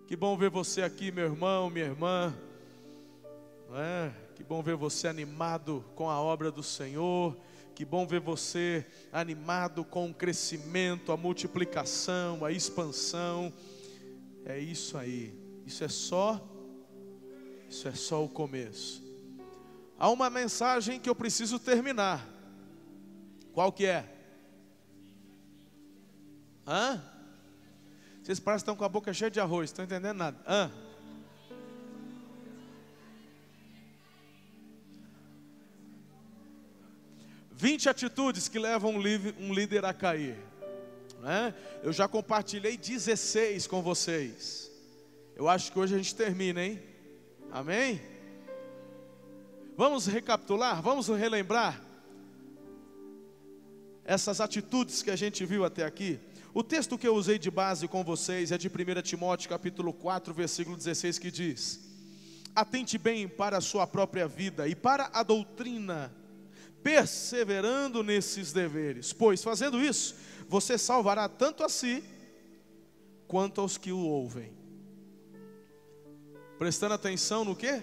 Que bom ver você aqui, meu irmão, minha irmã. Que bom ver você animado com a obra do Senhor. Que bom ver você animado com o crescimento, a multiplicação, a expansão. É isso aí. Isso é só o começo. Há uma mensagem que eu preciso terminar. Qual que é? Vocês parecem que estão com a boca cheia de arroz, estão entendendo nada. 20 atitudes que levam um líder a cair. Eu já compartilhei 16 com vocês. Eu acho que hoje a gente termina, hein? Amém? Vamos recapitular, vamos relembrar essas atitudes que a gente viu até aqui. O texto que eu usei de base com vocês é de 1 Timóteo capítulo 4, versículo 16, que diz: atente bem para a sua própria vida e para a doutrina, perseverando nesses deveres, pois fazendo isso, você salvará tanto a si, quanto aos que o ouvem. Prestando atenção no quê?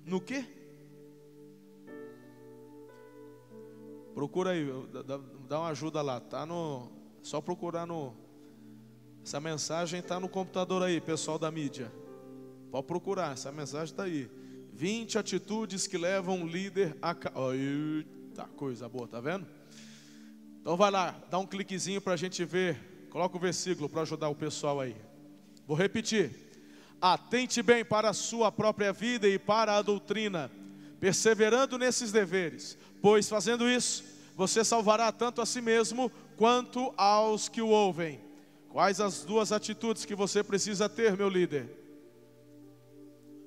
No quê? Procura aí, dá uma ajuda lá, tá no, só procurar no, essa mensagem está no computador aí, pessoal da mídia. Pode procurar, essa mensagem está aí. 20 atitudes que levam um líder a... Eita, coisa boa, tá vendo? Então vai lá, dá um cliquezinho para a gente ver. Coloca o versículo para ajudar o pessoal aí. Vou repetir: atente bem para a sua própria vida e para a doutrina, perseverando nesses deveres, pois fazendo isso, você salvará tanto a si mesmo, quanto aos que o ouvem. Quais as duas atitudes que você precisa ter, meu líder?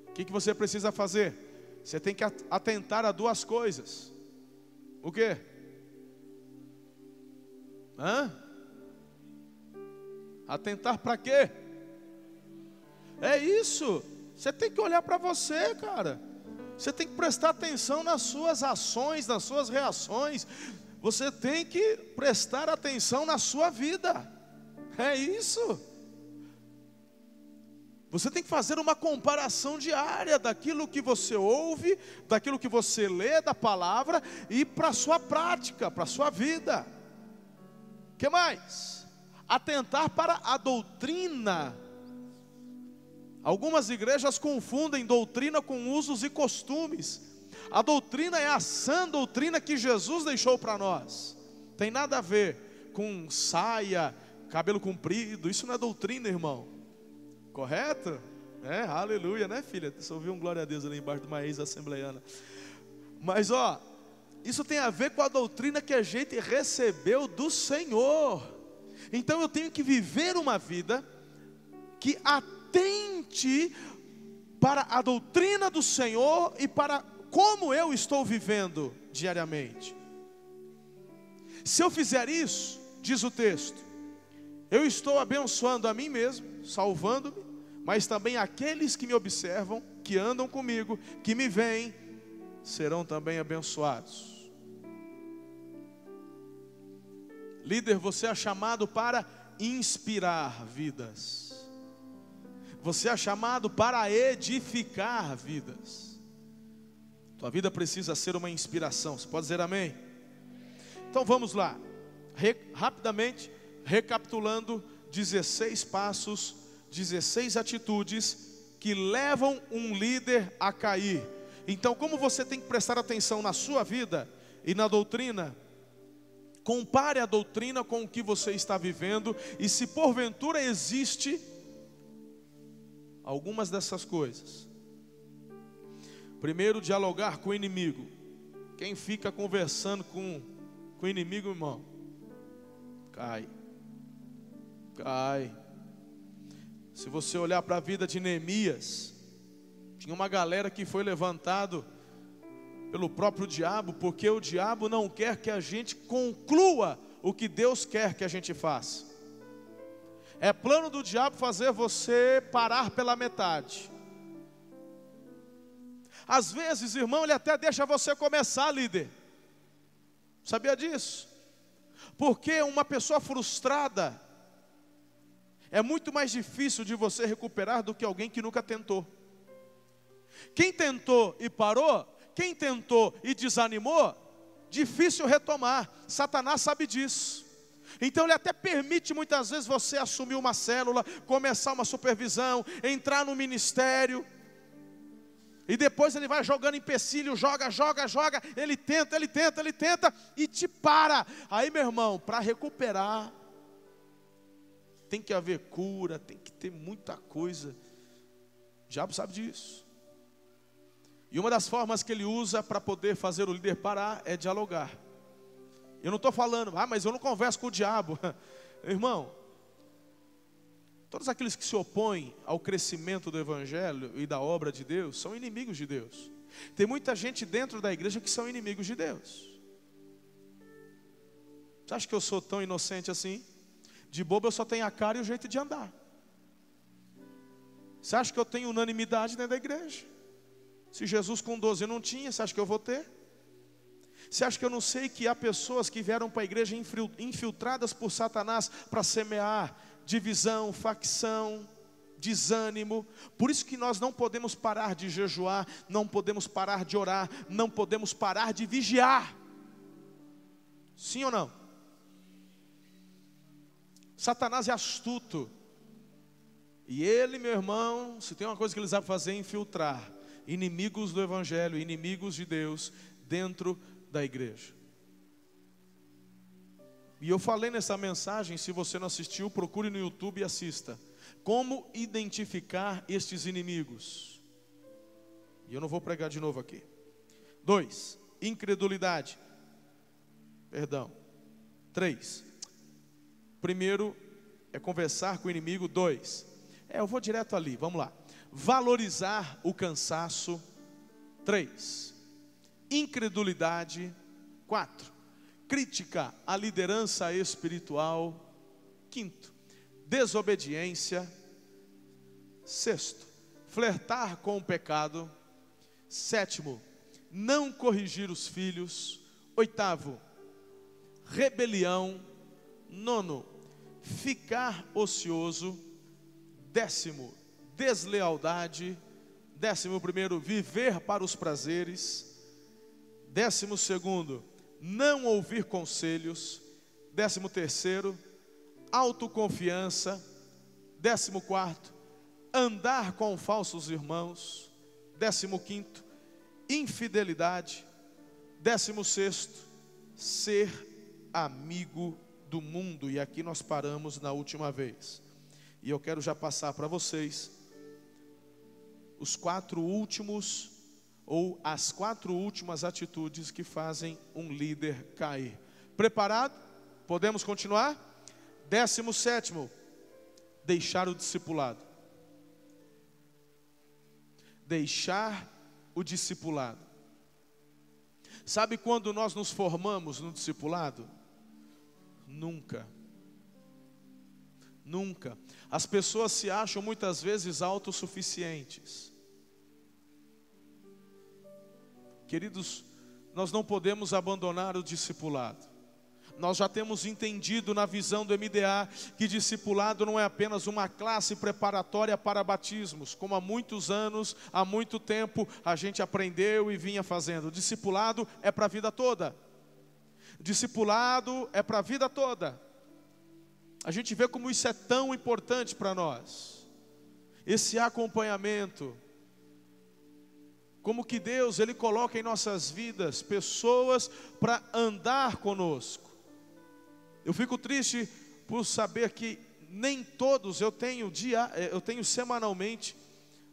O que você precisa fazer? Você tem que atentar a duas coisas. O quê? Atentar para quê? É isso. Você tem que olhar para você, cara. Você tem que prestar atenção nas suas ações, nas suas reações. Você tem que prestar atenção na sua vida. É isso. Você tem que fazer uma comparação diária daquilo que você ouve, daquilo que você lê da palavra e para a sua prática, para a sua vida. O que mais? Atentar para a doutrina. Algumas igrejas confundem doutrina com usos e costumes. A doutrina é a sã doutrina que Jesus deixou para nós. Tem nada a ver com saia, cabelo comprido. Isso não é doutrina, irmão. Correto? Aleluia, né, filha? Você ouviu um glória a Deus ali embaixo de uma ex-assembleiana. Mas isso tem a ver com a doutrina que a gente recebeu do Senhor. Então eu tenho que viver uma vida que atente para a doutrina do Senhor e para como eu estou vivendo diariamente. Se eu fizer isso, diz o texto, eu estou abençoando a mim mesmo, salvando-me, mas também aqueles que me observam, que andam comigo, que me veem, serão também abençoados. Líder, você é chamado para inspirar vidas. Você é chamado para edificar vidas. Tua vida precisa ser uma inspiração. Você pode dizer amém? Então vamos lá. Rapidamente, recapitulando, 16 passos, 16 atitudes que levam um líder a cair. Então, como você tem que prestar atenção na sua vida e na doutrina, compare a doutrina com o que você está vivendo. E se porventura existe algumas dessas coisas. Primeiro, dialogar com o inimigo. Quem fica conversando com o inimigo, irmão, cai. Se você olhar para a vida de Neemias, tinha uma galera que foi levantado pelo próprio diabo, porque o diabo não quer que a gente conclua o que Deus quer que a gente faça. É plano do diabo fazer você parar pela metade. Às vezes, irmão, ele até deixa você começar, líder. Sabia disso? Porque uma pessoa frustrada, é muito mais difícil de você recuperar do que alguém que nunca tentou. Quem tentou e parou, quem tentou e desanimou, difícil retomar. Satanás sabe disso. Então ele até permite muitas vezes você assumir uma célula, começar uma supervisão, entrar no ministério. E depois ele vai jogando empecilho, joga, ele tenta e te para. Aí, meu irmão, para recuperar, tem que haver cura, tem que ter muita coisa. O diabo sabe disso. E uma das formas que ele usa para poder fazer o líder parar é dialogar. Eu não estou falando, mas eu não converso com o diabo. Irmão, todos aqueles que se opõem ao crescimento do Evangelho e da obra de Deus são inimigos de Deus. Tem muita gente dentro da igreja que são inimigos de Deus. Você acha que eu sou tão inocente assim? De bobo eu só tenho a cara e o jeito de andar. Você acha que eu tenho unanimidade dentro da igreja? Se Jesus com 12 não tinha, você acha que eu vou ter? Você acha que eu não sei que há pessoas que vieram para a igreja infiltradas por Satanás para semear divisão, facção, desânimo? Por isso que nós não podemos parar de jejuar, não podemos parar de orar, não podemos parar de vigiar. Sim ou não? Satanás é astuto. E ele, meu irmão, se tem uma coisa que ele sabe fazer é infiltrar inimigos do Evangelho, inimigos de Deus dentro da igreja. E eu falei nessa mensagem, se você não assistiu, procure no YouTube e assista. Como identificar estes inimigos. E eu não vou pregar de novo aqui. 2, incredulidade. 3, primeiro é conversar com o inimigo. 2, eu vou direto ali, vamos lá. Valorizar o cansaço. 3, incredulidade. 4, crítica à liderança espiritual. 5, desobediência. 6, flertar com o pecado. 7, não corrigir os filhos. 8, rebelião. 9, ficar ocioso. 10, deslealdade. 11, viver para os prazeres. 12, não ouvir conselhos. 13, autoconfiança. 14, andar com falsos irmãos. 15, infidelidade. 16, ser amigo do mundo. E aqui nós paramos na última vez. E eu quero já passar para vocês os 4 últimos, ou as 4 últimas atitudes que fazem um líder cair. Preparado? Podemos continuar? 17, deixar o discipulado. Deixar o discipulado. Sabe quando nós nos formamos no discipulado? Nunca. Nunca. As pessoas se acham muitas vezes autossuficientes. Queridos, nós não podemos abandonar o discipulado. Nós já temos entendido na visão do MDA que discipulado não é apenas uma classe preparatória para batismos, como há muitos anos, há muito tempo a gente aprendeu e vinha fazendo. Discipulado é para a vida toda. Discipulado é para a vida toda. A gente vê como isso é tão importante para nós. Esse acompanhamento. Como que Deus, Ele coloca em nossas vidas pessoas para andar conosco. Eu fico triste por saber que nem todos, eu tenho semanalmente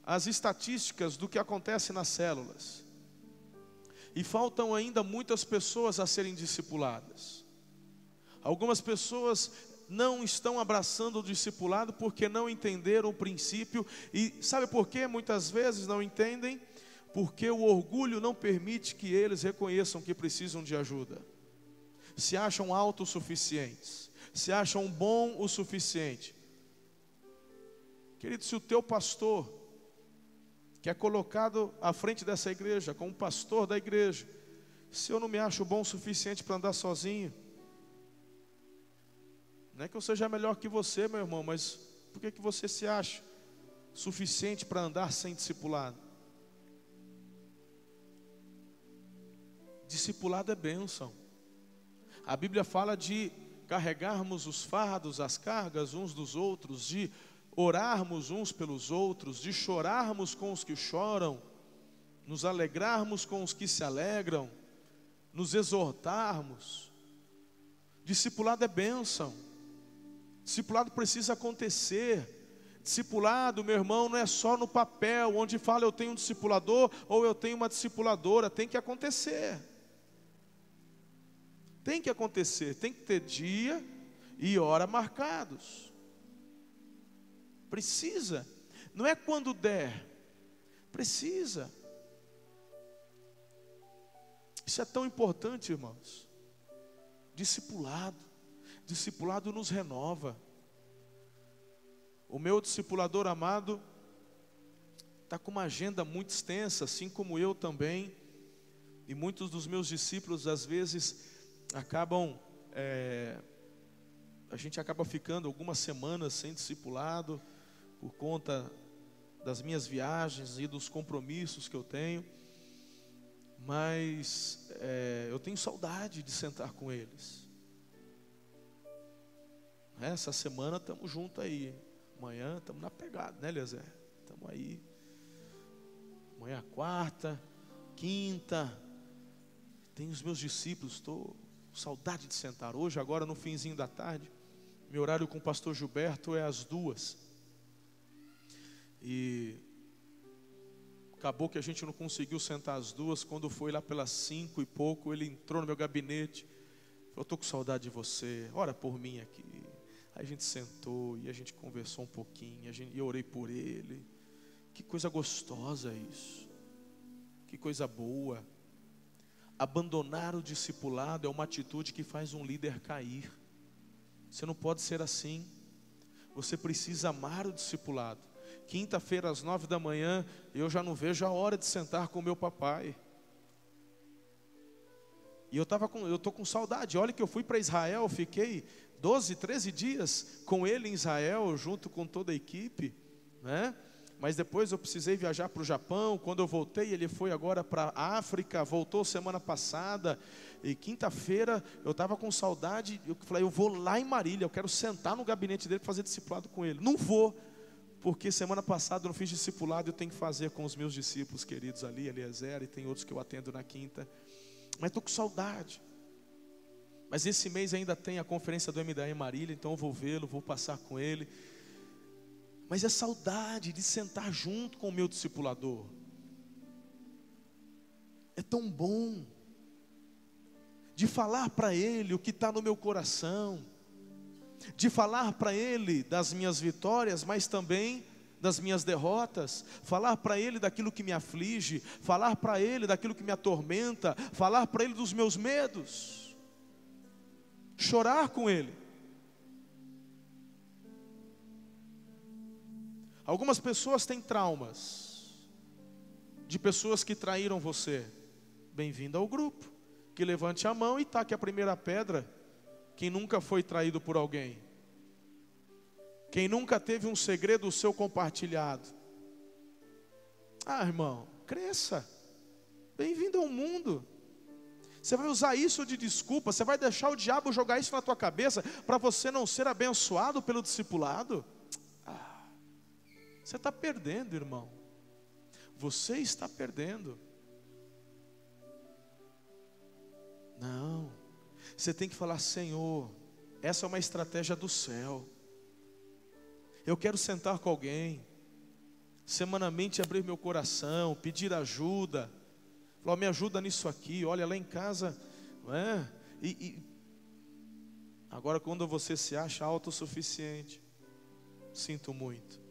as estatísticas do que acontece nas células. E faltam ainda muitas pessoas a serem discipuladas. Algumas pessoas não estão abraçando o discipulado porque não entenderam o princípio. E sabe por quê? Muitas vezes não entendem. Porque o orgulho não permite que eles reconheçam que precisam de ajuda. Se acham autossuficientes, se acham bom o suficiente. Querido, se o teu pastor, que é colocado à frente dessa igreja, como pastor da igreja, se eu não me acho bom o suficiente para andar sozinho, não é que eu seja melhor que você, meu irmão, mas Por que você se acha suficiente para andar sem discipulado? Discipulado é bênção. A Bíblia fala de carregarmos os fardos, as cargas uns dos outros, de orarmos uns pelos outros, de chorarmos com os que choram, nos alegrarmos com os que se alegram, nos exortarmos. Discipulado é bênção. Discipulado precisa acontecer. Discipulado, meu irmão, não é só no papel, onde fala eu tenho um discipulador ou eu tenho uma discipuladora. Tem que acontecer. Tem que acontecer, tem que ter dia e hora marcados. Precisa. Não é quando der. Precisa. Isso é tão importante, irmãos. Discipulado. Discipulado nos renova. O meu discipulador amado está com uma agenda muito extensa, assim como eu também. E muitos dos meus discípulos, às vezes, a gente acaba ficando algumas semanas sem discipulado, por conta das minhas viagens e dos compromissos que eu tenho. Mas eu tenho saudade de sentar com eles. Essa semana estamos juntos aí. Amanhã estamos na pegada, né, Eliezer? Estamos aí. Amanhã quarta, quinta. Tem os meus discípulos, estou com saudade de sentar. Hoje, agora no finzinho da tarde, meu horário com o pastor Gilberto é às 2. E acabou que a gente não conseguiu sentar às 2. Quando foi lá pelas 5 e pouco, ele entrou no meu gabinete. Falou, estou com saudade de você, ora por mim aqui. Aí a gente sentou e a gente conversou um pouquinho. E eu orei por ele. Que coisa gostosa isso. Que coisa boa. Abandonar o discipulado é uma atitude que faz um líder cair. Você não pode ser assim. Você precisa amar o discipulado. Quinta-feira às 9 da manhã, eu já não vejo a hora de sentar com o meu papai. E eu estou com saudade. Olha que eu fui para Israel, fiquei 12, 13 dias com ele em Israel, junto com toda a equipe, né? Mas depois eu precisei viajar para o Japão. Quando eu voltei, ele foi agora para a África, voltou semana passada. E quinta-feira eu estava com saudade. Eu falei, eu vou lá em Marília, eu quero sentar no gabinete dele para fazer discipulado com ele. Não vou, porque semana passada eu não fiz discipulado. Eu tenho que fazer com os meus discípulos queridos ali, Eliezer, e tem outros que eu atendo na quinta. Mas estou com saudade. Mas esse mês ainda tem a conferência do MDA em Marília, então eu vou vê-lo, vou passar com ele. Mas é saudade de sentar junto com o meu discipulador. É tão bom de falar para ele o que está no meu coração, de falar para ele das minhas vitórias, mas também das minhas derrotas, falar para ele daquilo que me aflige, falar para ele daquilo que me atormenta, falar para ele dos meus medos, chorar com ele. Algumas pessoas têm traumas de pessoas que traíram você. Bem-vindo ao grupo. Que levante a mão e taque a primeira pedra. Quem nunca foi traído por alguém? Quem nunca teve um segredo seu compartilhado? Ah, irmão, cresça. Bem-vindo ao mundo. Você vai usar isso de desculpa? Você vai deixar o diabo jogar isso na tua cabeça para você não ser abençoado pelo discipulado? Você está perdendo, irmão. Você está perdendo. Não. Você tem que falar, Senhor, essa é uma estratégia do céu. Eu quero sentar com alguém, semanalmente abrir meu coração, pedir ajuda. Falar, me ajuda nisso aqui, olha lá em casa, não é? Agora quando você se acha autossuficiente, sinto muito.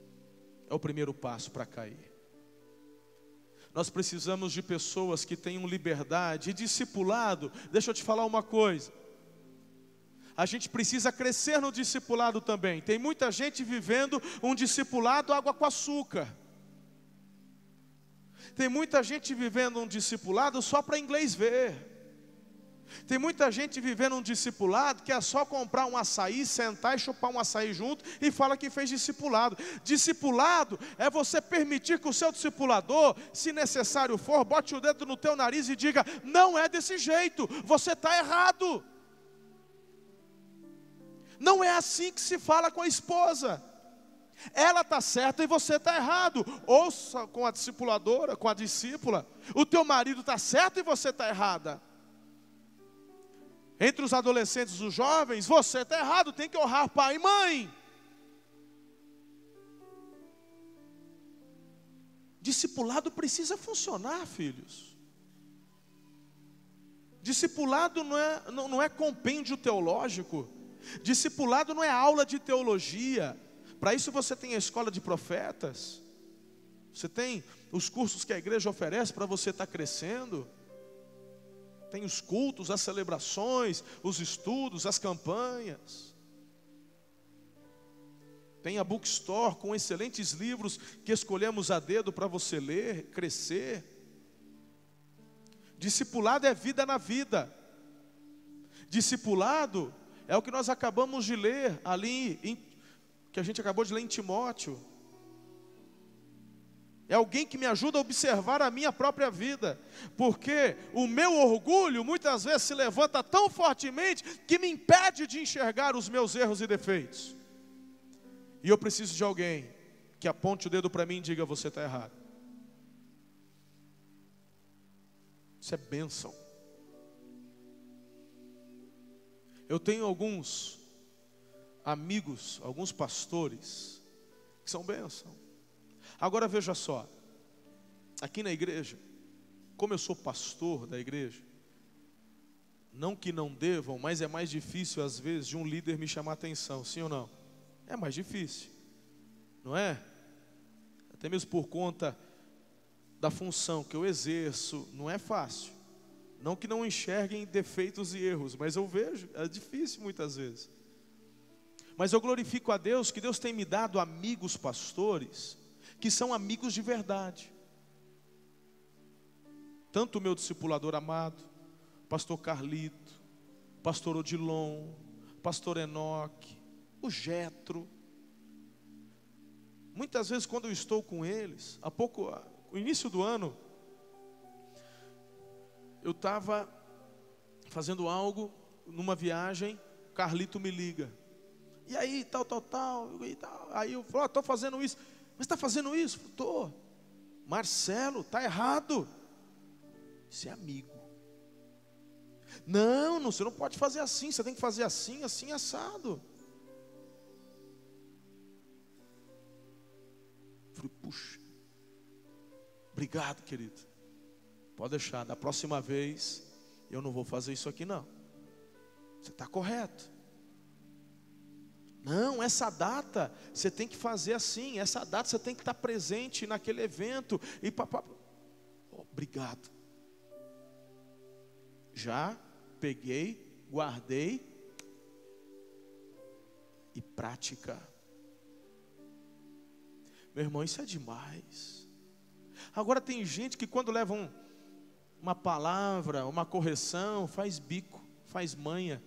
É o primeiro passo para cair. Nós precisamos de pessoas que tenham liberdade e discipulado. Deixa eu te falar uma coisa. A gente precisa crescer no discipulado também. Tem muita gente vivendo um discipulado água com açúcar. Tem muita gente vivendo um discipulado só para inglês ver. Tem muita gente vivendo um discipulado que é só comprar um açaí, sentar e chupar um açaí junto e fala que fez discipulado. Discipulado é você permitir que o seu discipulador, se necessário for, bote o dedo no teu nariz e diga: não é desse jeito, você está errado. Não é assim que se fala com a esposa. Ela está certa e você está errado. Ouça com a discipuladora, com a discípula: o teu marido está certo e você está errada. Entre os adolescentes e os jovens, você está errado, tem que honrar pai e mãe. Discipulado precisa funcionar, filhos. Discipulado não é compêndio teológico. Discipulado não é aula de teologia. Para isso você tem a escola de profetas. Você tem os cursos que a igreja oferece para você estar crescendo. Tem os cultos, as celebrações, os estudos, as campanhas. Tem a bookstore com excelentes livros que escolhemos a dedo para você ler, crescer. Discipulado é vida na vida. Discipulado é o que nós acabamos de ler ali, que a gente acabou de ler em Timóteo. É alguém que me ajuda a observar a minha própria vida. Porque o meu orgulho muitas vezes se levanta tão fortemente que me impede de enxergar os meus erros e defeitos. E eu preciso de alguém que aponte o dedo para mim e diga: você está errado. Isso é bênção. Eu tenho alguns amigos, alguns pastores que são bênção. Agora veja só, aqui na igreja, como eu sou pastor da igreja, não que não devam, mas é mais difícil às vezes de um líder me chamar a atenção, sim ou não? É mais difícil, não é? Até mesmo por conta da função que eu exerço, não é fácil. Não que não enxerguem defeitos e erros, mas eu vejo, é difícil muitas vezes. Mas eu glorifico a Deus, que Deus tem me dado amigos pastores, que são amigos de verdade. Tanto o meu discipulador amado, pastor Carlito, pastor Odilon, pastor Enoque, o Jetro. Muitas vezes quando eu estou com eles, no início do ano, eu estava fazendo algo numa viagem, Carlito me liga. E aí, tal. Aí eu falo: estou fazendo isso. Mas está fazendo isso? Estou. Marcelo, está errado. Isso é amigo. Não, você não pode fazer assim. Você tem que fazer assim, assim, assado. Falei: puxa, obrigado, querido. Pode deixar, da próxima vez eu não vou fazer isso aqui não. Você está correto. Não, essa data você tem que fazer assim. Essa data você tem que estar presente naquele evento. E obrigado. Já peguei, guardei e prática. Meu irmão, isso é demais. Agora tem gente que quando leva uma palavra, uma correção, faz bico, faz manha.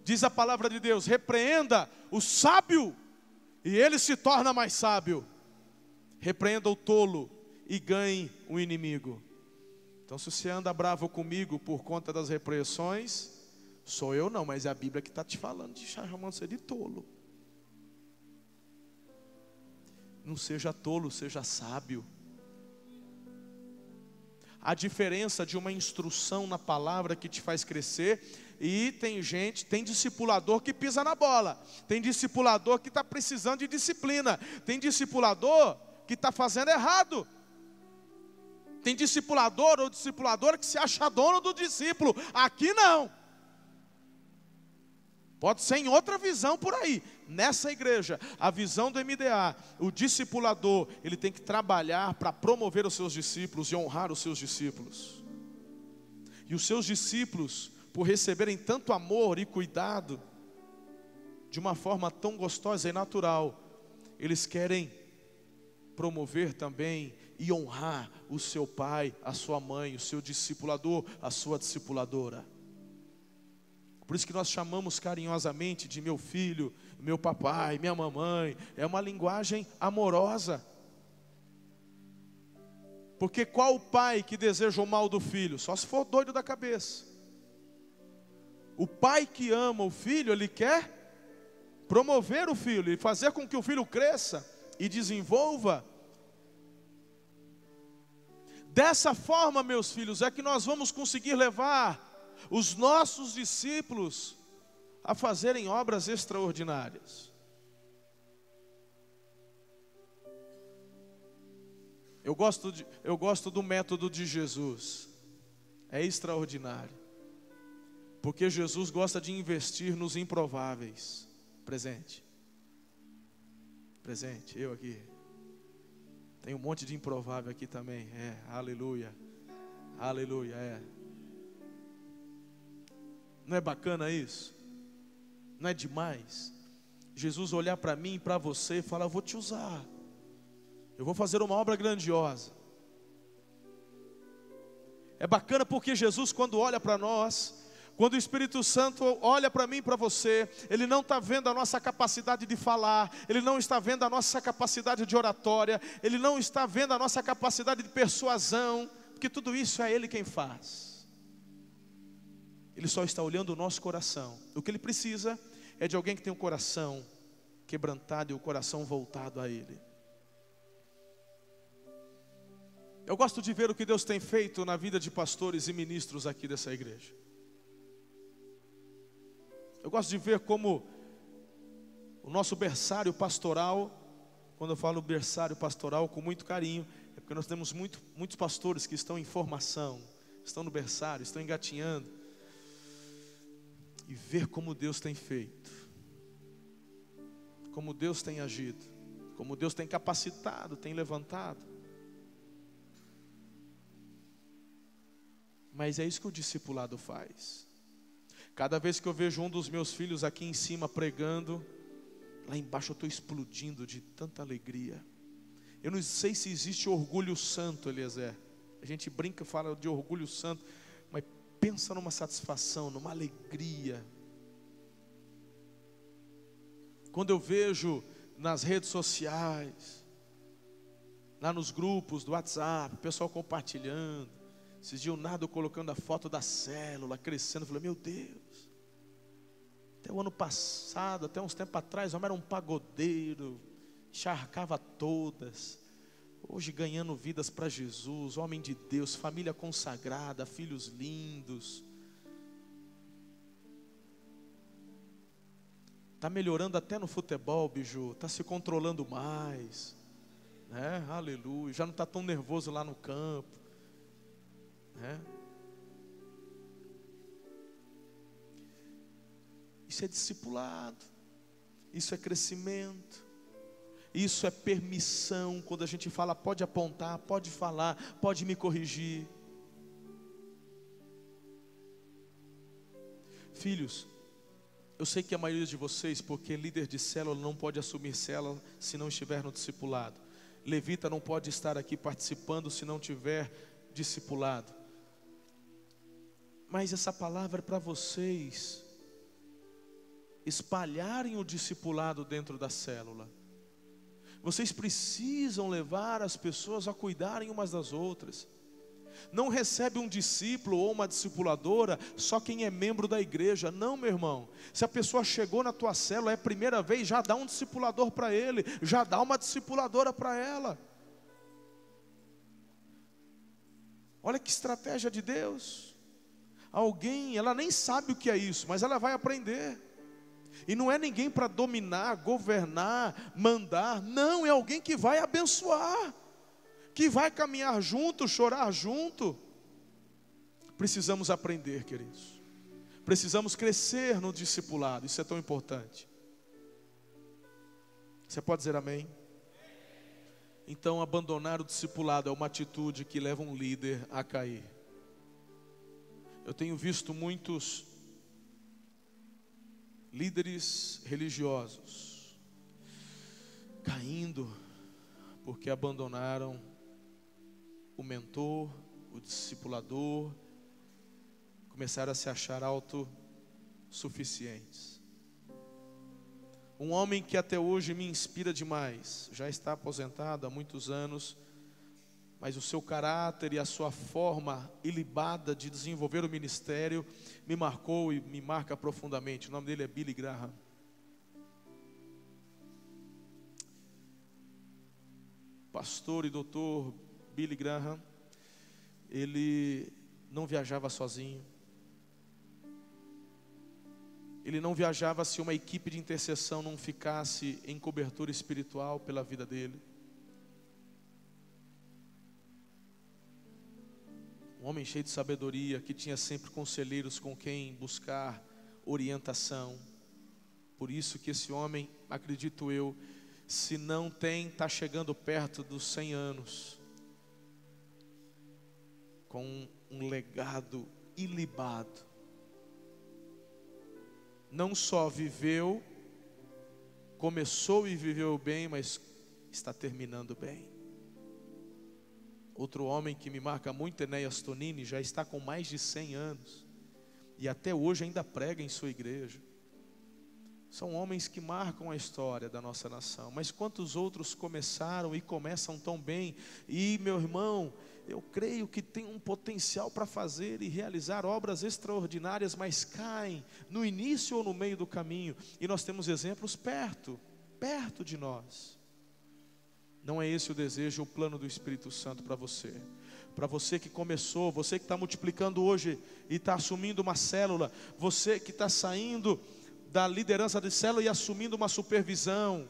Diz a palavra de Deus: repreenda o sábio e ele se torna mais sábio. Repreenda o tolo e ganhe o inimigo. Então se você anda bravo comigo por conta das repreensões, sou eu não, mas é a Bíblia que está te falando, chamando você de tolo. Não seja tolo, seja sábio. A diferença de uma instrução na palavra que te faz crescer. E tem discipulador que pisa na bola. Tem discipulador que está precisando de disciplina. Tem discipulador que está fazendo errado. Tem discipulador ou discipuladora que se acha dono do discípulo. Aqui não. Pode ser em outra visão por aí. Nessa igreja, a visão do MDA, o discipulador, ele tem que trabalhar para promover os seus discípulos e honrar os seus discípulos. E os seus discípulos, por receberem tanto amor e cuidado, de uma forma tão gostosa e natural, eles querem promover também e honrar o seu pai, a sua mãe, o seu discipulador, a sua discipuladora. Por isso que nós chamamos carinhosamente de meu filho, meu papai, minha mamãe. É uma linguagem amorosa. Porque qual o pai que deseja o mal do filho? Só se for doido da cabeça. O pai que ama o filho, ele quer promover o filho e fazer com que o filho cresça e desenvolva. Dessa forma, meus filhos, é que nós vamos conseguir levar os nossos discípulos a fazerem obras extraordinárias. Eu gosto do método de Jesus. É extraordinário. Porque Jesus gosta de investir nos improváveis. Presente, eu aqui. Tem um monte de improvável aqui também. Aleluia. Aleluia, Não é bacana isso? Não é demais? Jesus olhar para mim e para você e falar: eu vou te usar. Eu vou fazer uma obra grandiosa. É bacana porque Jesus, quando olha para nós, quando o Espírito Santo olha para mim e para você, Ele não está vendo a nossa capacidade de falar, Ele não está vendo a nossa capacidade de oratória, Ele não está vendo a nossa capacidade de persuasão, porque tudo isso é Ele quem faz. Ele só está olhando o nosso coração. O que Ele precisa é de alguém que tem um coração quebrantado e o coração voltado a Ele. Eu gosto de ver o que Deus tem feito na vida de pastores e ministros aqui dessa igreja. Eu gosto de ver como o nosso berçário pastoral, quando eu falo berçário pastoral com muito carinho, é porque nós temos muitos pastores que estão em formação, estão no berçário, estão engatinhando. E ver como Deus tem feito, como Deus tem agido, como Deus tem capacitado, tem levantado. Mas é isso que o discipulado faz. Cada vez que eu vejo um dos meus filhos aqui em cima pregando, lá embaixo eu estou explodindo de tanta alegria. Eu não sei se existe orgulho santo, Eliezer. A gente brinca, fala de orgulho santo, mas pensa numa satisfação, numa alegria. Quando eu vejo nas redes sociais, lá nos grupos do WhatsApp, o pessoal compartilhando. Esses dias nada, eu colocando a foto da célula, crescendo. Eu falei: meu Deus, até o ano passado, até uns tempos atrás, o homem era um pagodeiro, encharcava todas. Hoje ganhando vidas para Jesus, homem de Deus, família consagrada, filhos lindos. Está melhorando até no futebol, Biju, está se controlando mais, né? Aleluia, já não está tão nervoso lá no campo. Isso é discipulado, isso é crescimento, isso é permissão. Quando a gente fala, pode apontar, pode falar, pode me corrigir. Filhos, eu sei que a maioria de vocês, porque líder de célula não pode assumir célula se não estiver no discipulado. Levita não pode estar aqui participando se não tiver discipulado. Mas essa palavra é para vocês espalharem o discipulado dentro da célula. Vocês precisam levar as pessoas a cuidarem umas das outras. Não recebe um discípulo ou uma discipuladora só quem é membro da igreja. Não, meu irmão. Se a pessoa chegou na tua célula, é a primeira vez, já dá um discipulador para ele, já dá uma discipuladora para ela. Olha que estratégia de Deus. Alguém, ela nem sabe o que é isso, mas ela vai aprender. E não é ninguém para dominar, governar, mandar. Não, é alguém que vai abençoar, que vai caminhar junto, chorar junto. Precisamos aprender, queridos. Precisamos crescer no discipulado. Isso é tão importante. Você pode dizer amém? Então, abandonar o discipulado é uma atitude que leva um líder a cair. Eu tenho visto muitos líderes religiosos caindo porque abandonaram o mentor, o discipulador, começaram a se achar autossuficientes. Um homem que até hoje me inspira demais, já está aposentado há muitos anos, mas o seu caráter e a sua forma ilibada de desenvolver o ministério me marcou e me marca profundamente. O nome dele é Billy Graham. Pastor e doutor Billy Graham, ele não viajava sozinho. Ele não viajava se uma equipe de intercessão não ficasse em cobertura espiritual pela vida dele. Um homem cheio de sabedoria, que tinha sempre conselheiros com quem buscar orientação. Por isso que esse homem, acredito eu, se não está chegando perto dos 100 anos, com um legado ilibado. Não só viveu, começou e viveu bem, mas está terminando bem. Outro homem que me marca muito, Enéas Tonini, já está com mais de 100 anos e até hoje ainda prega em sua igreja. São homens que marcam a história da nossa nação. Mas quantos outros começaram e começam tão bem? E, meu irmão, eu creio que tem um potencial para fazer e realizar obras extraordinárias, mas caem no início ou no meio do caminho. E nós temos exemplos perto de nós. Não é esse o desejo, o plano do Espírito Santo para você. Para você que começou, você que está multiplicando hoje e está assumindo uma célula, você que está saindo da liderança de célula e assumindo uma supervisão,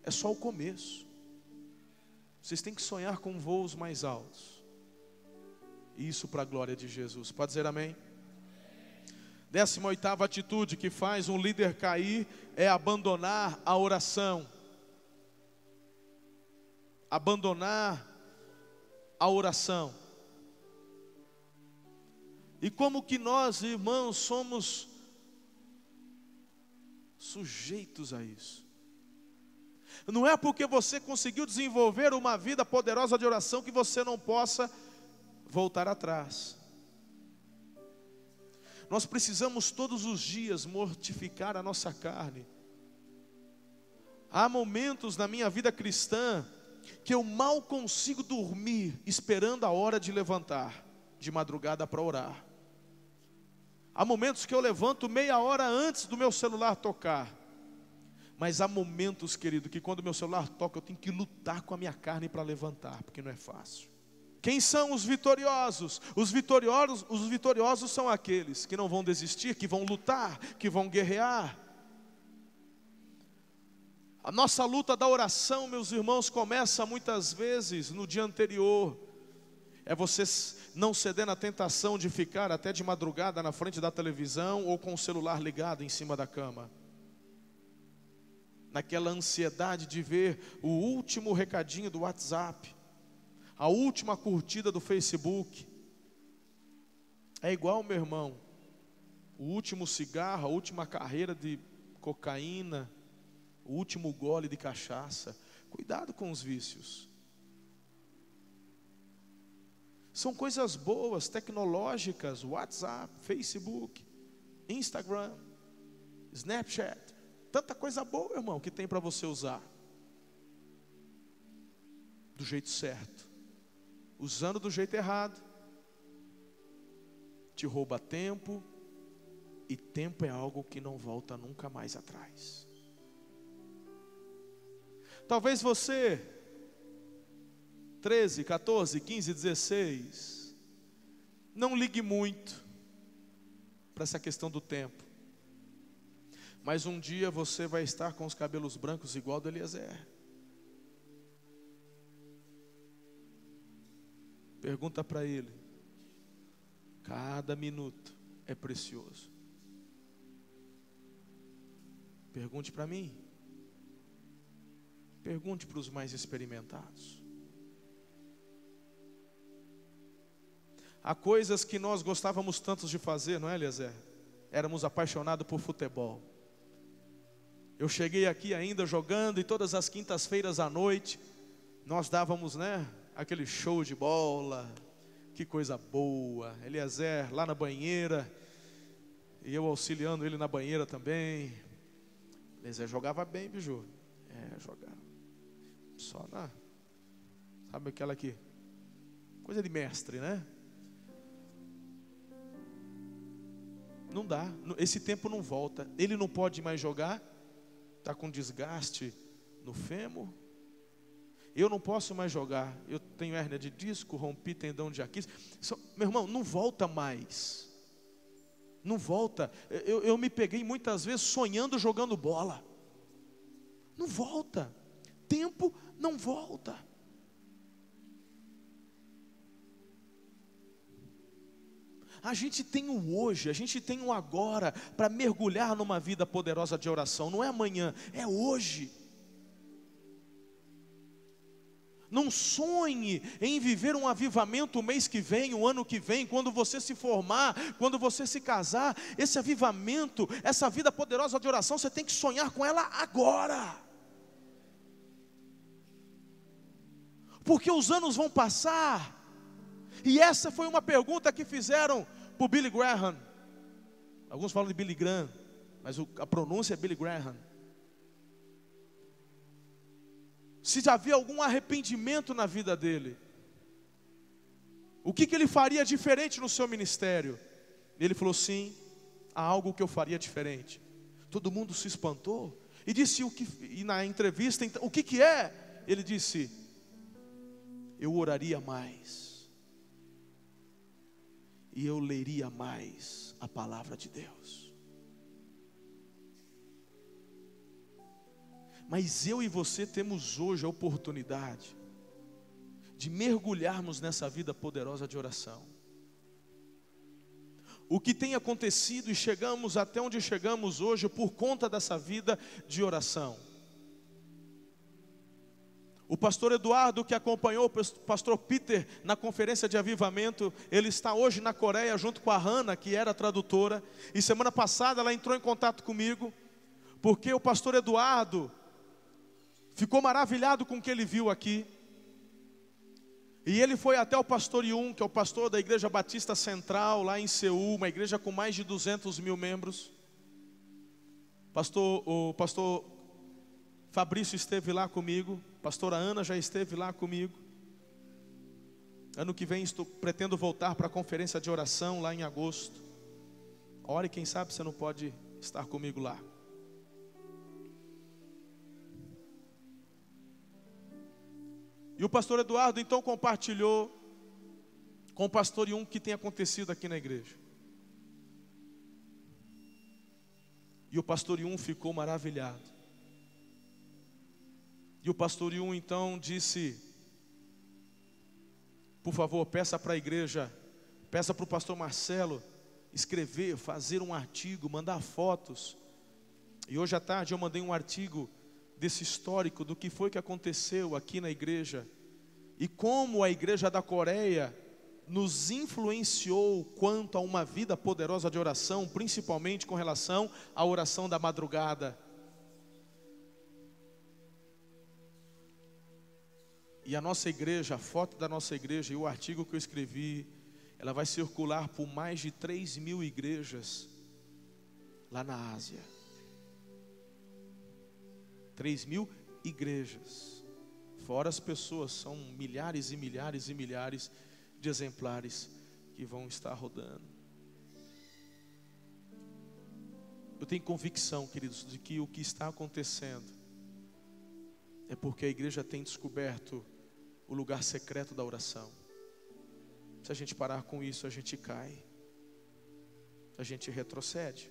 é só o começo. Vocês têm que sonhar com voos mais altos. Isso para a glória de Jesus. Pode dizer amém? 18ª atitude que faz um líder cair é abandonar a oração. Abandonar a oração. E como que nós, irmãos, somos sujeitos a isso. Não é porque você conseguiu desenvolver uma vida poderosa de oração que você não possa voltar atrás. Nós precisamos todos os dias mortificar a nossa carne. Há momentos na minha vida cristã que eu mal consigo dormir esperando a hora de levantar de madrugada para orar. Há momentos que eu levanto meia hora antes do meu celular tocar. Mas há momentos, querido, que quando o meu celular toca, eu tenho que lutar com a minha carne para levantar, porque não é fácil. Quem são os vitoriosos? Os vitoriosos são aqueles que não vão desistir, que vão lutar, que vão guerrear. A nossa luta da oração, meus irmãos, começa muitas vezes no dia anterior. É você não ceder na tentação de ficar até de madrugada na frente da televisão ou com o celular ligado em cima da cama. Naquela ansiedade de ver o último recadinho do WhatsApp, a última curtida do Facebook. É igual, meu irmão, o último cigarro, a última carreira de cocaína, o último gole de cachaça. Cuidado com os vícios. São coisas boas, tecnológicas, WhatsApp, Facebook, Instagram, Snapchat. Tanta coisa boa, irmão, que tem para você usar. Do jeito certo. Usando do jeito errado, te rouba tempo. E tempo é algo que não volta nunca mais atrás. Talvez você, 13, 14, 15, 16, não ligue muito para essa questão do tempo. Mas um dia você vai estar com os cabelos brancos igual do Eliezer. Pergunta para ele. Cada minuto é precioso. Pergunte para mim. Pergunte para os mais experimentados. Há coisas que nós gostávamos tanto de fazer, não é, Eliezer? Éramos apaixonados por futebol. Eu cheguei aqui ainda jogando, e todas as quintas-feiras à noite nós dávamos, aquele show de bola. Que coisa boa. Eliezer lá na banheira, e eu auxiliando ele na banheira também. Eliezer jogava bem, biju. Jogava. Só sabe aquela aqui, coisa de mestre, né? Não dá, esse tempo não volta. Ele não pode mais jogar, está com desgaste no fêmur. Eu não posso mais jogar, eu tenho hérnia de disco, rompi tendão de Aquiles. Meu irmão, não volta mais. Não volta. Eu me peguei muitas vezes sonhando jogando bola. Não volta. Tempo não volta. A gente tem o hoje, a gente tem o agora para mergulhar numa vida poderosa de oração. Não é amanhã, é hoje. Não sonhe em viver um avivamento o mês que vem, o ano que vem, quando você se formar, quando você se casar. Esse avivamento, essa vida poderosa de oração, você tem que sonhar com ela agora. Porque os anos vão passar. E essa foi uma pergunta que fizeram para o Billy Graham. Alguns falam de Billy Graham, mas a pronúncia é Billy Graham. Se já havia algum arrependimento na vida dele, o que ele faria diferente no seu ministério? Ele falou: sim, há algo que eu faria diferente. Todo mundo se espantou e disse: e na entrevista, então, o que é? Ele disse: eu oraria mais e eu leria mais a palavra de Deus. Mas eu e você temos hoje a oportunidade de mergulharmos nessa vida poderosa de oração. O que tem acontecido e chegamos até onde chegamos hoje por conta dessa vida de oração. O pastor Eduardo, que acompanhou o pastor Peter na conferência de avivamento, ele está hoje na Coreia junto com a Hannah, que era tradutora. E semana passada ela entrou em contato comigo, porque o pastor Eduardo ficou maravilhado com o que ele viu aqui. E ele foi até o pastor Yun, que é o pastor da Igreja Batista Central, lá em Seul, uma igreja com mais de 200 mil membros. O pastor Fabrício esteve lá comigo, pastora Ana já esteve lá comigo. Ano que vem pretendo voltar para a conferência de oração lá em agosto. Ore, quem sabe você não pode estar comigo lá. E o pastor Eduardo então compartilhou com o pastor Yun o que tem acontecido aqui na igreja. E o pastor Yun ficou maravilhado. E o pastor Yun então disse: por favor, peça para a igreja, peça para o pastor Marcelo escrever, fazer um artigo, mandar fotos. E hoje à tarde eu mandei um artigo desse histórico do que foi que aconteceu aqui na igreja e como a igreja da Coreia nos influenciou quanto a uma vida poderosa de oração, principalmente com relação à oração da madrugada. E a nossa igreja, a foto da nossa igreja e o artigo que eu escrevi, ela vai circular por mais de 3.000 igrejas lá na Ásia. 3.000 igrejas, fora as pessoas, são milhares e milhares e milhares de exemplares que vão estar rodando. Eu tenho convicção, queridos, de que o que está acontecendo é porque a igreja tem descoberto o lugar secreto da oração. Se a gente parar com isso, a gente cai, a gente retrocede.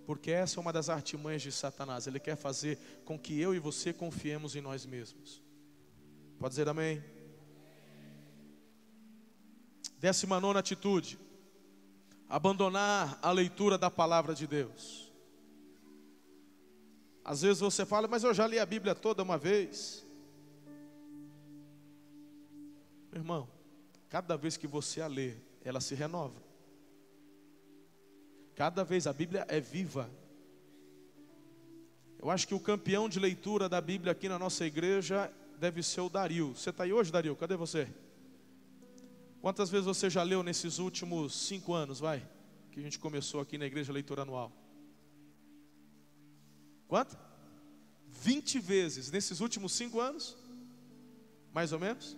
Porque essa é uma das artimanhas de Satanás. Ele quer fazer com que eu e você confiemos em nós mesmos. Pode dizer amém? 19ª atitude: abandonar a leitura da palavra de Deus. Às vezes você fala: mas eu já li a Bíblia toda uma vez. Meu irmão, cada vez que você a lê, ela se renova. Cada vez a Bíblia é viva. Eu acho que o campeão de leitura da Bíblia aqui na nossa igreja deve ser o Dario. Você está aí hoje, Dario? Cadê você? Quantas vezes você já leu nesses últimos 5 anos, vai? Que a gente começou aqui na igreja leitura anual. Quanto? 20 vezes nesses últimos 5 anos? Mais ou menos?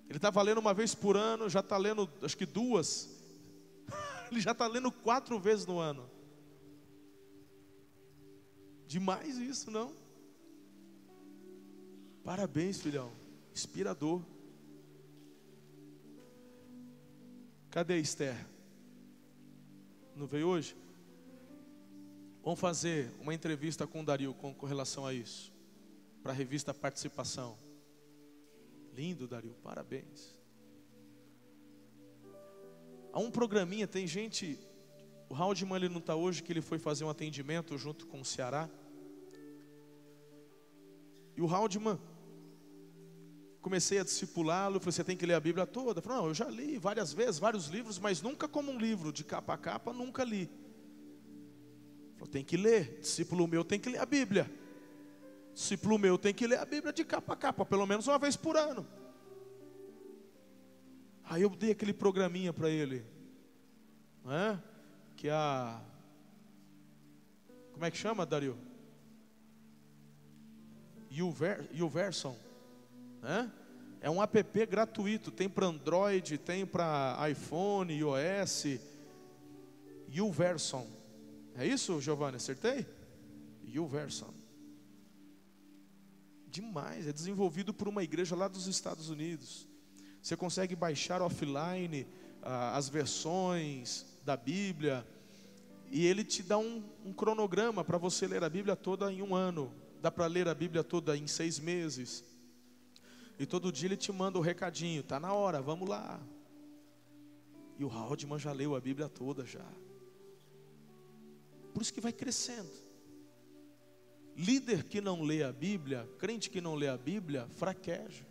Ele estava lendo uma vez por ano, já está lendo acho que 2. Ele já está lendo 4 vezes no ano. Demais isso, não? Parabéns, filhão. Inspirador. Cadê a Esther? Não veio hoje? Vamos fazer uma entrevista com o Dario com relação a isso. Para a revista Participação. Lindo, Dario, parabéns. Há um programinha, tem gente... O Haldman ele não está hoje, que ele foi fazer um atendimento junto com o Ceará. E o Haldman, comecei a discipulá-lo, falei, você tem que ler a Bíblia toda. Eu falei, não, eu já li várias vezes, vários livros, mas nunca como um livro, de capa a capa, nunca li. Falei, tem que ler, discípulo meu tem que ler a Bíblia. Discípulo meu tem que ler a Bíblia de capa a capa, pelo menos uma vez por ano. Aí eu dei aquele programinha para ele, não é? Que é a... Como é que chama, Dario? YouVersion, né? É um app gratuito, tem para Android, tem para iPhone, iOS. YouVersion. É isso, Giovanni? Acertei? YouVersion. Demais, é desenvolvido por uma igreja lá dos Estados Unidos. Você consegue baixar offline as versões da Bíblia. E ele te dá um cronograma para você ler a Bíblia toda em 1 ano. Dá para ler a Bíblia toda em 6 meses. E todo dia ele te manda o recadinho. Está na hora, vamos lá. E o Haldman já leu a Bíblia toda já. Por isso que vai crescendo. Líder que não lê a Bíblia, crente que não lê a Bíblia, fraqueja.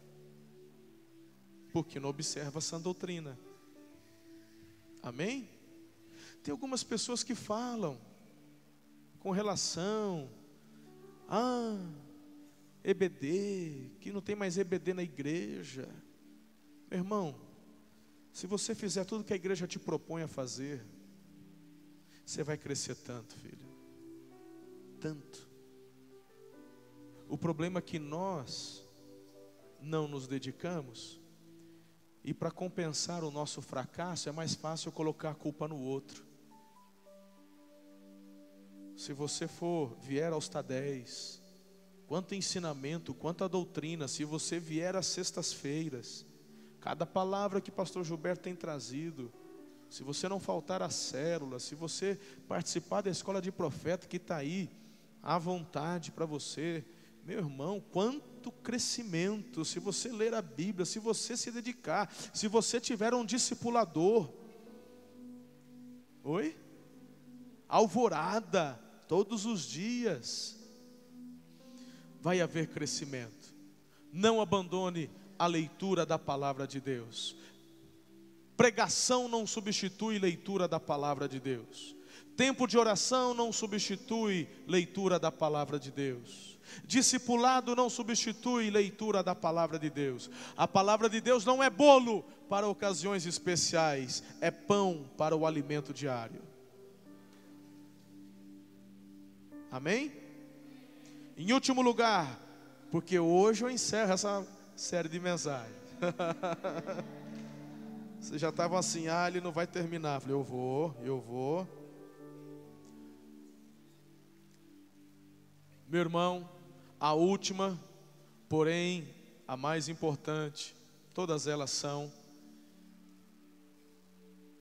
Porque não observa essa doutrina. Amém? Tem algumas pessoas que falam com relação EBD, que não tem mais EBD na igreja. Meu irmão, se você fizer tudo que a igreja te propõe a fazer, você vai crescer tanto, filho. Tanto. O problema é que nós não nos dedicamos. E para compensar o nosso fracasso, é mais fácil colocar a culpa no outro. Se você vier aos Tadéis, quanto ensinamento, quanta doutrina, se você vier às sextas-feiras, cada palavra que pastor Gilberto tem trazido, se você não faltar às células, se você participar da escola de profeta que está aí, à vontade para você, meu irmão, quanto crescimento, se você ler a Bíblia, se você se dedicar, se você tiver um discipulador, alvorada, todos os dias, vai haver crescimento. Não abandone a leitura da palavra de Deus. Pregação não substitui leitura da palavra de Deus. Tempo de oração não substitui leitura da palavra de Deus. Discipulado não substitui leitura da palavra de Deus. A palavra de Deus não é bolo para ocasiões especiais, é pão para o alimento diário. Amém? Em último lugar, porque hoje eu encerro essa série de mensagens. Vocês já estavam assim, ele não vai terminar. Eu falei, eu vou. Meu irmão, a última, porém a mais importante, todas elas são: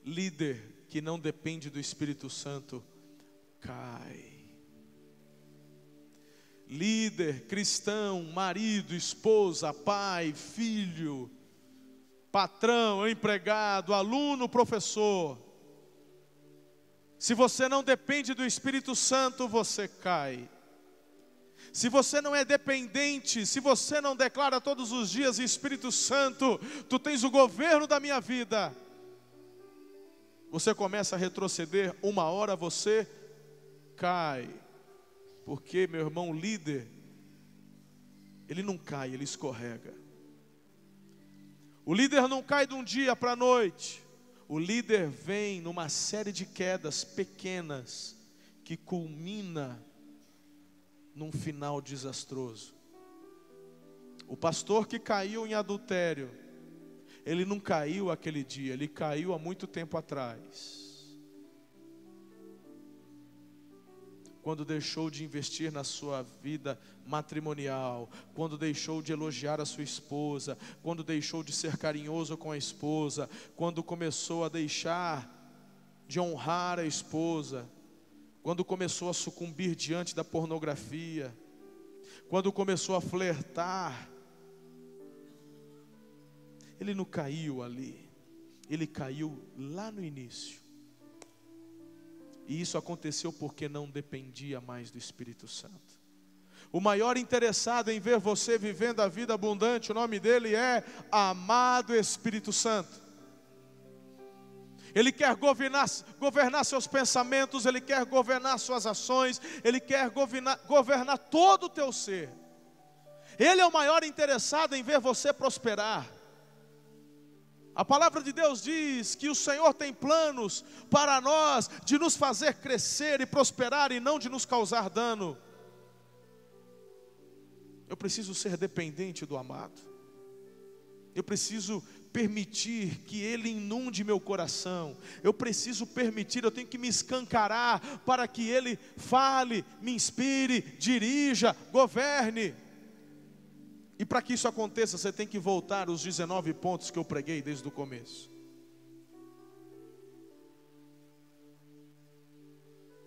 líder que não depende do Espírito Santo cai. Líder, cristão, marido, esposa, pai, filho, patrão, empregado, aluno, professor. Se você não depende do Espírito Santo, você cai. Se você não é dependente, se você não declara todos os dias, Espírito Santo, tu tens o governo da minha vida, você começa a retroceder. Uma hora você cai. Porque, meu irmão, o líder, ele não cai, ele escorrega. O líder não cai de um dia para a noite. O líder vem numa série de quedas pequenas que culmina num final desastroso. O pastor que caiu em adultério, ele não caiu aquele dia, ele caiu há muito tempo atrás. Quando deixou de investir na sua vida matrimonial, quando deixou de elogiar a sua esposa, quando deixou de ser carinhoso com a esposa, quando começou a deixar de honrar a esposa, quando começou a sucumbir diante da pornografia, quando começou a flertar. Ele não caiu ali, ele caiu lá no início. E isso aconteceu porque não dependia mais do Espírito Santo. O maior interessado em ver você vivendo a vida abundante, o nome dele é amado Espírito Santo. Ele quer governar seus pensamentos, ele quer governar suas ações, ele quer governar todo o teu ser. Ele é o maior interessado em ver você prosperar. A palavra de Deus diz que o Senhor tem planos para nós de nos fazer crescer e prosperar e não de nos causar dano. Eu preciso ser dependente do amado. Eu preciso permitir que Ele inunde meu coração. Eu preciso permitir, eu tenho que me escancarar para que Ele fale, me inspire, dirija, governe. E para que isso aconteça, você tem que voltar os 19 pontos que eu preguei desde o começo.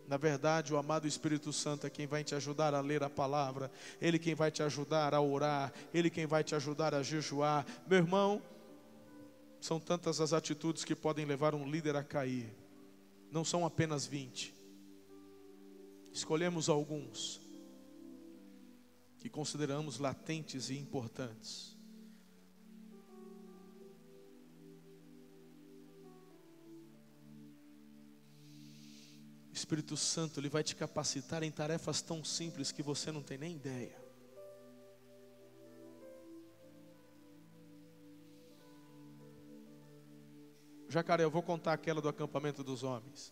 Na verdade, o amado Espírito Santo é quem vai te ajudar a ler a palavra. Ele quem vai te ajudar a orar. Ele quem vai te ajudar a jejuar. Meu irmão, são tantas as atitudes que podem levar um líder a cair. Não são apenas 20. Escolhemos alguns que consideramos latentes e importantes. O Espírito Santo, ele vai te capacitar em tarefas tão simples que você não tem nem ideia. Jacaré, eu vou contar aquela do acampamento dos homens.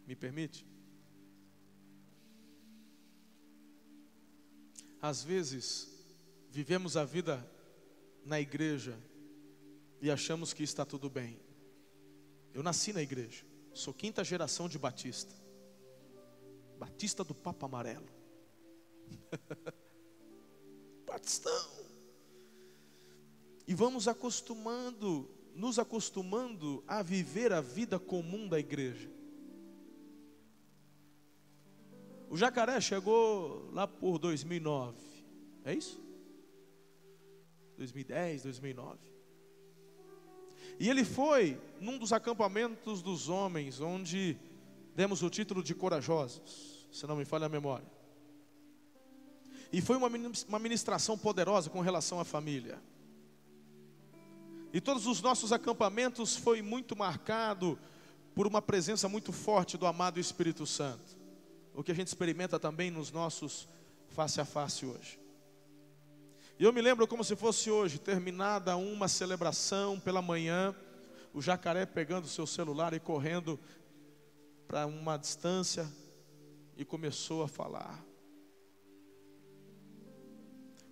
Me permite? Às vezes, vivemos a vida na igreja e achamos que está tudo bem. Eu nasci na igreja, sou 5ª geração de batista. Batista do Papa Amarelo. Batistão. E vamos nos acostumando a viver a vida comum da igreja. O Jacaré chegou lá por 2009, é isso? 2010, 2009. E ele foi num dos acampamentos dos homens, onde demos o título de corajosos, se não me falha a memória. E foi uma ministração poderosa com relação à família. E todos os nossos acampamentos foi muito marcado por uma presença muito forte do amado Espírito Santo. O que a gente experimenta também nos nossos face a face hoje. E eu me lembro como se fosse hoje, terminada uma celebração pela manhã, o Jacaré pegando o seu celular e correndo para uma distância e começou a falar.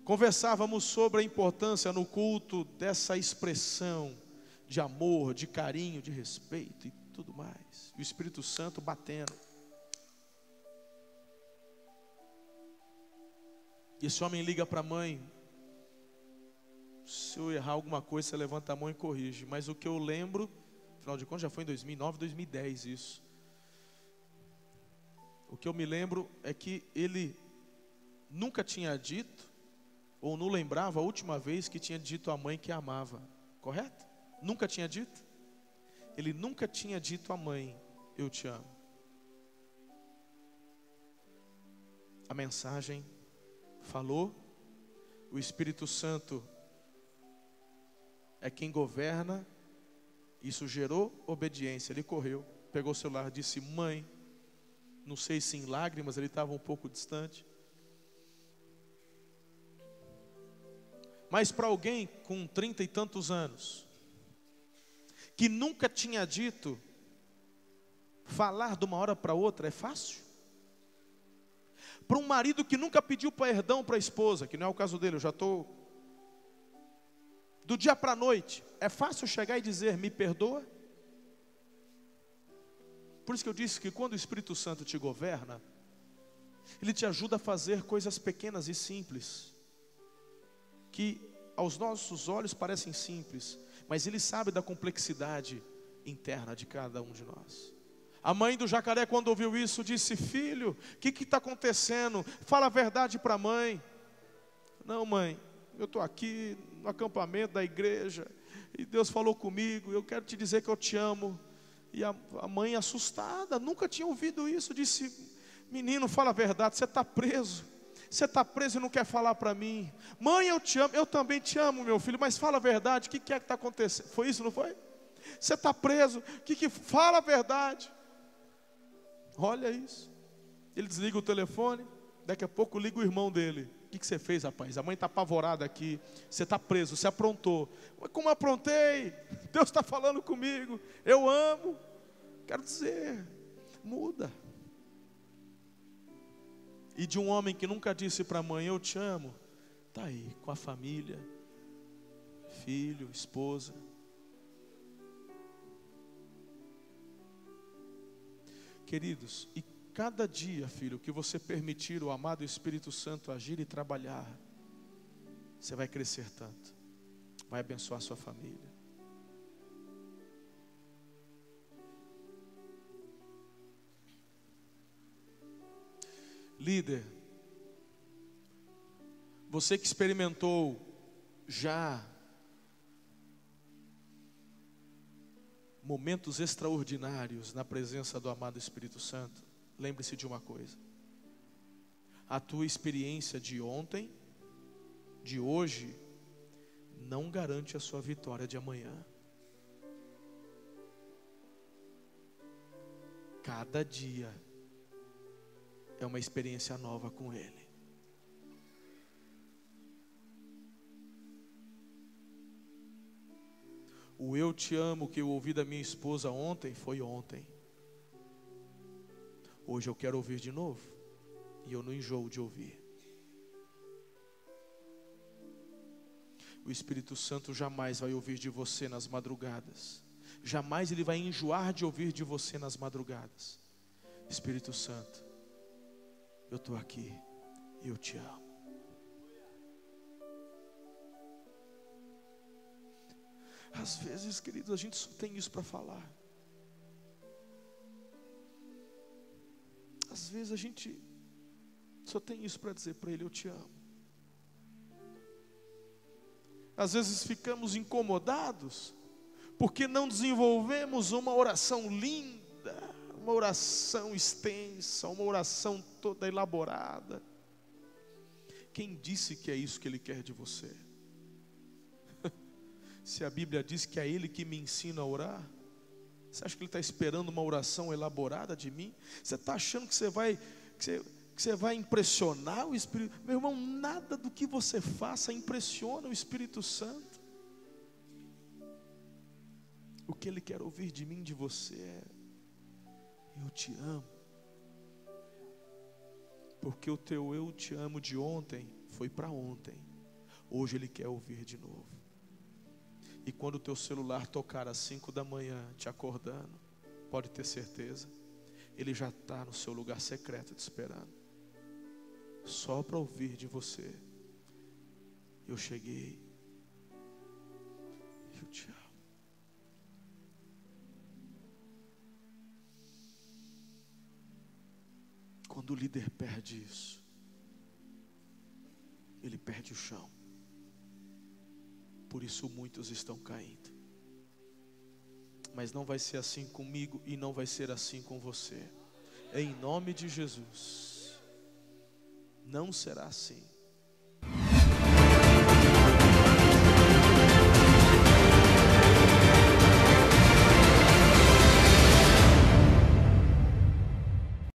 Conversávamos sobre a importância no culto dessa expressão de amor, de carinho, de respeito e tudo mais. E o Espírito Santo batendo. E esse homem liga para a mãe. Se eu errar alguma coisa, você levanta a mão e corrige. Mas o que eu lembro, afinal de contas já foi em 2009, 2010 isso. O que eu me lembro é que ele nunca tinha dito, ou não lembrava a última vez que tinha dito à mãe que a amava. Correto? Nunca tinha dito? Ele nunca tinha dito à mãe, eu te amo. A mensagem falou, o Espírito Santo é quem governa, isso gerou obediência. Ele correu, pegou o celular e disse: mãe, Não sei se em lágrimas, ele estava um pouco distante. Mas para alguém com 30 e tantos anos, que nunca tinha dito, falar de uma hora para outra é fácil? Para um marido que nunca pediu perdão para a esposa, que não é o caso dele, eu já estou... Do dia para a noite, é fácil chegar e dizer, me perdoa? Por isso que eu disse que quando o Espírito Santo te governa, ele te ajuda a fazer coisas pequenas e simples, que aos nossos olhos parecem simples, mas ele sabe da complexidade interna de cada um de nós. A mãe do jacaré, quando ouviu isso, disse, filho, o que está acontecendo? Fala a verdade para a mãe. Não, mãe, eu estou aqui no acampamento da igreja, e Deus falou comigo, eu quero te dizer que eu te amo. E a mãe, assustada, nunca tinha ouvido isso, disse, menino, fala a verdade, você está preso. Você está preso e não quer falar para mim. Mãe, eu te amo, eu também te amo, meu filho, mas fala a verdade, o que é que está acontecendo? Foi isso, não foi? Você está preso, fala a verdade. Olha isso. Ele desliga o telefone, daqui a pouco liga o irmão dele. O que você fez, rapaz? A mãe está apavorada aqui, você está preso, você aprontou. Mas como aprontei? Deus está falando comigo, eu amo. Quero dizer, muda. E de um homem que nunca disse para a mãe, eu te amo, está aí, com a família, filho, esposa. Queridos, e cada dia, filho, que você permitir o amado Espírito Santo agir e trabalhar, você vai crescer tanto, vai abençoar sua família. Líder, você que experimentou já momentos extraordinários na presença do amado Espírito Santo, lembre-se de uma coisa: a tua experiência de ontem, de hoje, não garante a sua vitória de amanhã. Cada dia é uma experiência nova com Ele. O eu te amo que eu ouvi da minha esposa ontem, foi ontem. Hoje eu quero ouvir de novo, e eu não enjoo de ouvir. O Espírito Santo jamais vai ouvir de você nas madrugadas. Jamais Ele vai enjoar de ouvir de você nas madrugadas. Espírito Santo, eu estou aqui, eu te amo. Às vezes, queridos, a gente só tem isso para falar. Às vezes a gente só tem isso para dizer para Ele, eu te amo. Às vezes ficamos incomodados porque não desenvolvemos uma oração linda, uma oração extensa, uma oração toda elaborada. Quem disse que é isso que Ele quer de você? Se a Bíblia diz que é Ele que me ensina a orar, você acha que Ele está esperando uma oração elaborada de mim? Você está achando que você vai impressionar o Espírito? Meu irmão, nada do que você faça impressiona o Espírito Santo. O que Ele quer ouvir de mim, de você é: eu te amo. Porque o teu eu te amo de ontem foi para ontem. Hoje Ele quer ouvir de novo. E quando o teu celular tocar às 5 da manhã, te acordando, pode ter certeza, Ele já está no seu lugar secreto te esperando, só para ouvir de você: eu cheguei, eu te amo. Quando o líder perde isso, ele perde o chão. Por isso muitos estão caindo. Mas não vai ser assim comigo e não vai ser assim com você. Em nome de Jesus, não será assim.